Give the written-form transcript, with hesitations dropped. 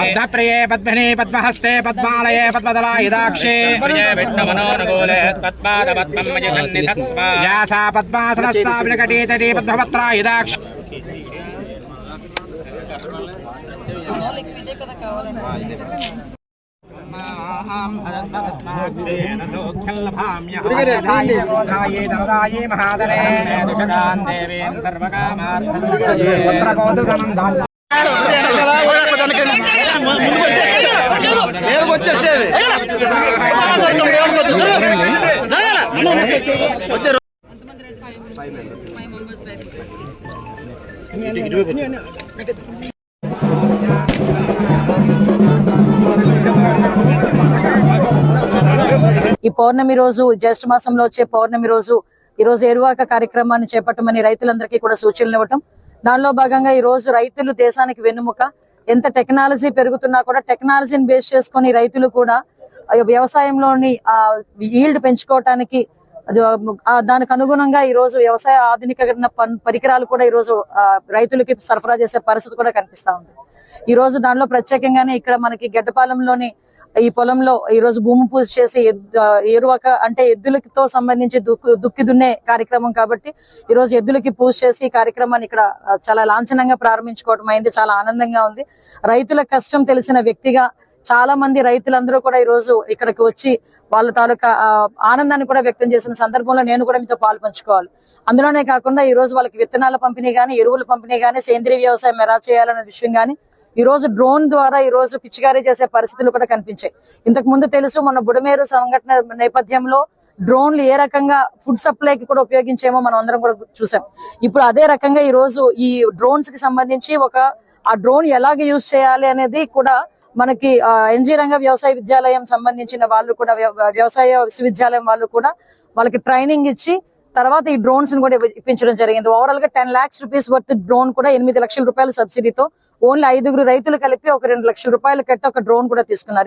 पद्मप्रिये पद्मने पद्महस्ते पद्मालये पद्मदलायुधाक्षे यासा पद्मासनस्ताविलकटीतटी पद्मपत्रायुधाक्ष ఈ పౌర్ణమి రోజు జ్యేష్ఠ మాసంలో వచ్చే పౌర్ణమి రోజు ఈ రోజు ఏరువాక కార్యక్రమాన్ని చేపట్టమని రైతులందరికీ కూడా సూచనలు ఇవ్వటం. దానిలో భాగంగా ఈ రోజు రైతులు దేశానికి వెన్నుముక. ఎంత టెక్నాలజీ పెరుగుతున్నా కూడా టెక్నాలజీని బేస్ చేసుకుని రైతులు కూడా వ్యవసాయంలోని ఈల్డ్ పెంచుకోవటానికి దానికి అనుగుణంగా ఈ రోజు వ్యవసాయ ఆధునికరణ పరికరాలు కూడా ఈ రోజు రైతులకి సరఫరా చేసే పరిస్థితి కూడా కనిపిస్తా ఉంది. ఈ రోజు దానిలో ప్రత్యేకంగానే ఇక్కడ మనకి గడ్డపాలెంలోని ఈ పొలంలో ఈ రోజు భూమి పూజ చేసి ఏరువాక అంటే ఎద్దులతో సంబంధించి దుక్కి దున్నే కార్యక్రమం కాబట్టి ఈ రోజు ఎద్దులకి పూజ చేసి ఈ కార్యక్రమాన్ని ఇక్కడ చాలా లాంఛనంగా ప్రారంభించుకోవడం అయింది. చాలా ఆనందంగా ఉంది. రైతుల కష్టం తెలిసిన వ్యక్తిగా చాలా మంది రైతులందరూ కూడా ఈ రోజు ఇక్కడికి వచ్చి వాళ్ళ తాలూకా ఆనందాన్ని కూడా వ్యక్తం చేసిన సందర్భంలో నేను కూడా మీతో పాలు పంచుకోవాలి. అందులోనే కాకుండా ఈ రోజు వాళ్ళకి విత్తనాల పంపిణీ గానీ, ఎరువుల పంపిణీ గానీ, సేంద్రీయ వ్యవసాయం ఎలా చేయాలనే విషయం గానీ ఈ రోజు డ్రోన్ ద్వారా ఈ రోజు పిచికారీ చేసే పరిస్థితులు కూడా కనిపించాయి. ఇంతకు ముందు తెలుసు మన బుడమేరు సంఘటన నేపథ్యంలో డ్రోన్లు ఏ రకంగా ఫుడ్ సప్లైకి కూడా ఉపయోగించేమో మనం అందరం కూడా చూసాం. ఇప్పుడు అదే రకంగా ఈ రోజు ఈ డ్రోన్స్ కి సంబంధించి ఆ డ్రోన్ ఎలాగ యూజ్ చేయాలి అనేది కూడా మనకి ఎన్జీ రంగ వ్యవసాయ విద్యాలయం సంబంధించిన వాళ్ళు కూడా వ్యవసాయ విశ్వవిద్యాలయం వాళ్ళు కూడా వాళ్ళకి ట్రైనింగ్ ఇచ్చి తర్వాత ఈ డ్రోన్స్ ని కూడా ఇప్పించడం జరిగింది. ఓవరాల్ గా 10 lakhs rupees వర్త్ డ్రోన్ కూడా 8 లక్షల రూపాయల సబ్సిడీతో ఓన్లీ 5 రైతులు కలిపి ఒక 2 లక్షల రూపాయలు కట్టి ఒక డ్రోన్ కూడా తీసుకున్నారు.